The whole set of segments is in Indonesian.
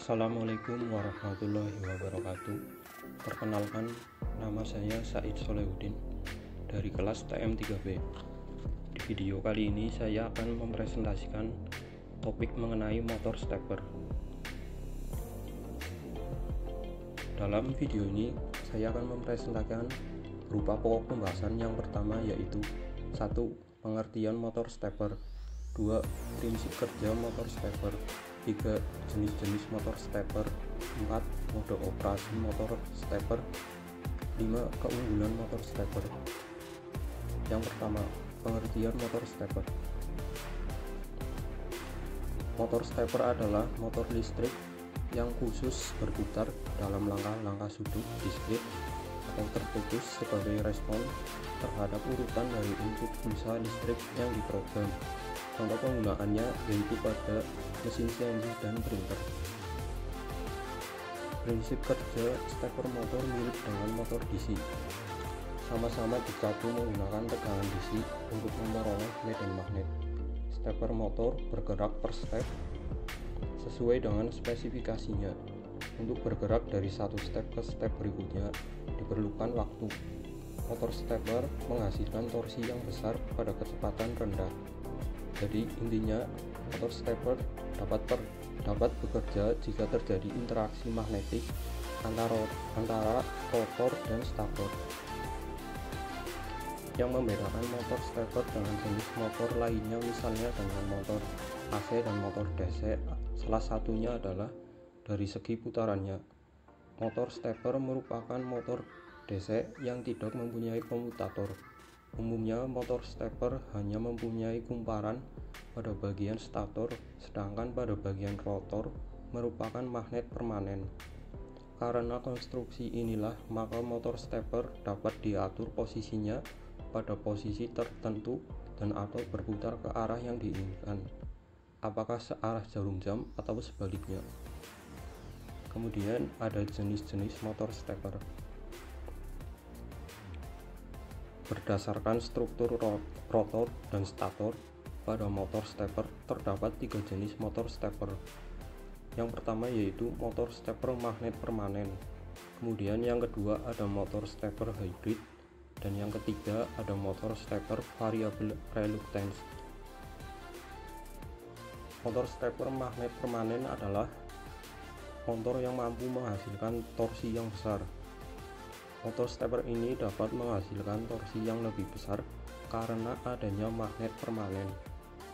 Assalamualaikum warahmatullahi wabarakatuh. Perkenalkan, nama saya Said Solehudin dari kelas TM3B. Di video kali ini saya akan mempresentasikan topik mengenai motor stepper. Dalam video ini saya akan mempresentasikan berupa pokok pembahasan yang pertama, yaitu 1. Pengertian motor stepper, 2. Prinsip kerja motor stepper, 3. Jenis-jenis motor stepper, 4. Mode operasi motor stepper, 5. Keunggulan motor stepper. Yang pertama, pengertian motor stepper. Motor stepper adalah motor listrik yang khusus berputar dalam langkah-langkah sudut diskret atau terputus sebagai respon terhadap urutan dari input pulsa listrik yang diprogram. Contoh penggunaannya yaitu pada mesin CNC dan printer. Prinsip kerja stepper motor mirip dengan motor DC. Sama-sama dicatu menggunakan tegangan DC untuk memperoleh medan magnet. Stepper motor bergerak per step sesuai dengan spesifikasinya. Untuk bergerak dari satu step ke step berikutnya diperlukan waktu. Motor stepper menghasilkan torsi yang besar pada kecepatan rendah. Jadi intinya, motor stepper dapat bekerja jika terjadi interaksi magnetik antara rotor dan stator. Yang membedakan motor stepper dengan jenis motor lainnya, misalnya dengan motor AC dan motor DC, salah satunya adalah dari segi putarannya. Motor stepper merupakan motor DC yang tidak mempunyai komutator. Umumnya motor stepper hanya mempunyai kumparan pada bagian stator, sedangkan pada bagian rotor merupakan magnet permanen. Karena konstruksi inilah, maka motor stepper dapat diatur posisinya pada posisi tertentu dan atau berputar ke arah yang diinginkan, apakah searah jarum jam atau sebaliknya. Kemudian ada jenis-jenis motor stepper. Berdasarkan struktur rotor dan stator, pada motor stepper terdapat 3 jenis motor stepper. Yang pertama yaitu motor stepper magnet permanen. Kemudian yang kedua ada motor stepper hybrid, dan yang ketiga ada motor stepper variable reluctance. Motor stepper magnet permanen adalah motor yang mampu menghasilkan torsi yang besar. Motor stepper ini dapat menghasilkan torsi yang lebih besar karena adanya magnet permanen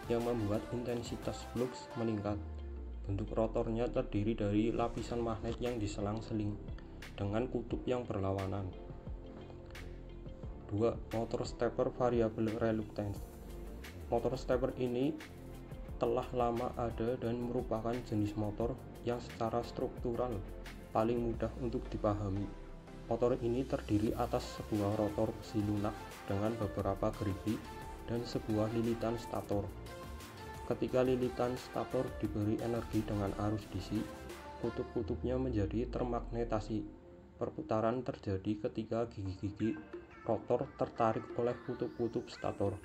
yang membuat intensitas flux meningkat. Bentuk rotornya terdiri dari lapisan magnet yang diselang-seling dengan kutub yang berlawanan. 2. Motor stepper variable reluctance. Motor stepper ini telah lama ada dan merupakan jenis motor yang secara struktural paling mudah untuk dipahami. Motor ini terdiri atas sebuah rotor besi lunak dengan beberapa gerigi dan sebuah lilitan stator. Ketika lilitan stator diberi energi dengan arus DC, kutub-kutubnya menjadi termagnetasi. Perputaran terjadi ketika gigi-gigi rotor tertarik oleh kutub-kutub stator.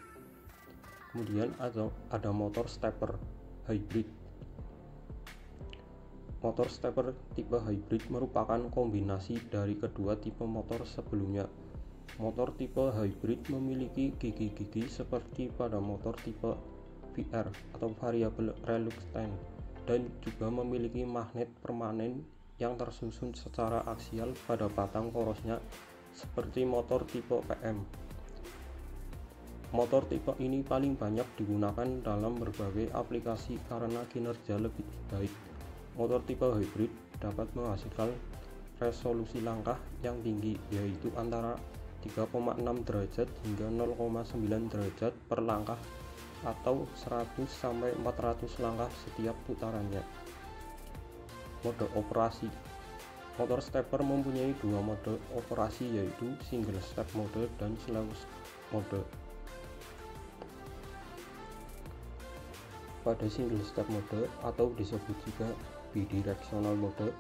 Kemudian ada motor stepper hybrid. Motor stepper tipe hybrid merupakan kombinasi dari kedua tipe motor sebelumnya. Motor tipe hybrid memiliki gigi-gigi seperti pada motor tipe VR atau variable reluctance, dan juga memiliki magnet permanen yang tersusun secara aksial pada batang porosnya seperti motor tipe PM. Motor tipe ini paling banyak digunakan dalam berbagai aplikasi karena kinerja lebih baik. Motor tipe hybrid dapat menghasilkan resolusi langkah yang tinggi, yaitu antara 3,6 derajat hingga 0,9 derajat per langkah atau 100 sampai 400 langkah setiap putarannya. Mode operasi. Motor stepper mempunyai 2 mode operasi, yaitu single step mode dan slow mode. Pada single step mode atau disebut juga bidirectional mode,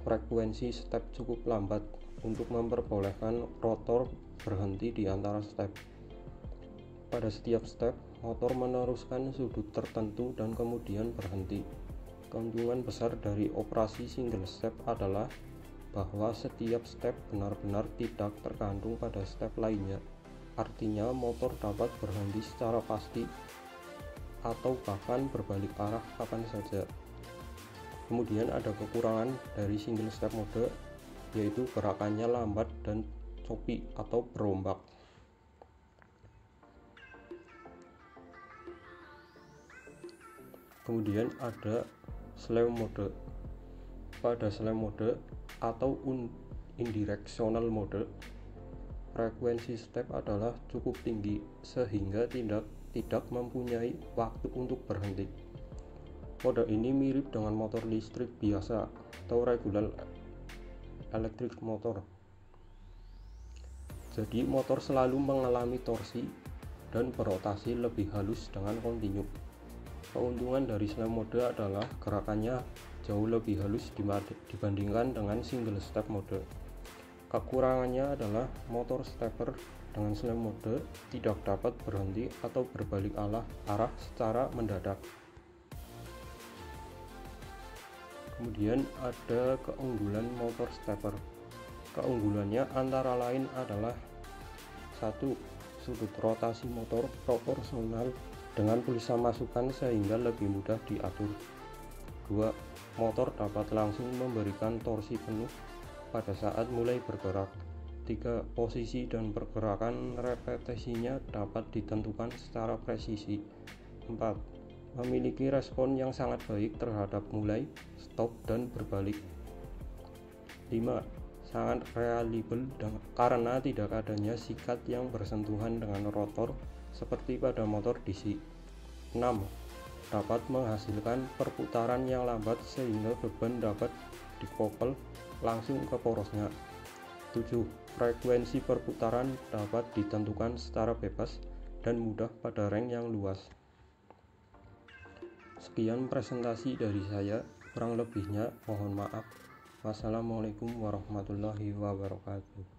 frekuensi step cukup lambat untuk memperbolehkan rotor berhenti di antara step. Pada setiap step, motor meneruskan sudut tertentu dan kemudian berhenti. Keuntungan besar dari operasi single step adalah bahwa setiap step benar-benar tidak tergantung pada step lainnya. Artinya motor dapat berhenti secara pasti atau bahkan berbalik arah kapan saja. Kemudian ada kekurangan dari single step mode, yaitu gerakannya lambat dan choppy atau berombak. Kemudian ada slave mode. Pada slave mode atau indirectional mode, frekuensi step adalah cukup tinggi sehingga tidak mempunyai waktu untuk berhenti. Mode ini mirip dengan motor listrik biasa atau regular electric motor. Jadi motor selalu mengalami torsi dan berotasi lebih halus dengan kontinu. Keuntungan dari slave mode adalah gerakannya jauh lebih halus dibandingkan dengan single step mode. Kekurangannya adalah motor stepper dengan slave mode tidak dapat berhenti atau berbalik arah secara mendadak. Kemudian ada keunggulan motor stepper. Keunggulannya antara lain adalah 1. Sudut rotasi motor proporsional dengan tulisan masukan sehingga lebih mudah diatur. 2. Motor dapat langsung memberikan torsi penuh pada saat mulai bergerak. 3. Posisi dan pergerakan repetisinya dapat ditentukan secara presisi. 4. Memiliki respon yang sangat baik terhadap mulai, stop, dan berbalik. 5. Sangat reliable karena tidak adanya sikat yang bersentuhan dengan rotor seperti pada motor DC. 6. Dapat menghasilkan perputaran yang lambat sehingga beban dapat dikopel langsung ke porosnya. 7. Frekuensi perputaran dapat ditentukan secara bebas dan mudah pada reng yang luas. Sekian presentasi dari saya, kurang lebihnya mohon maaf. Wassalamualaikum warahmatullahi wabarakatuh.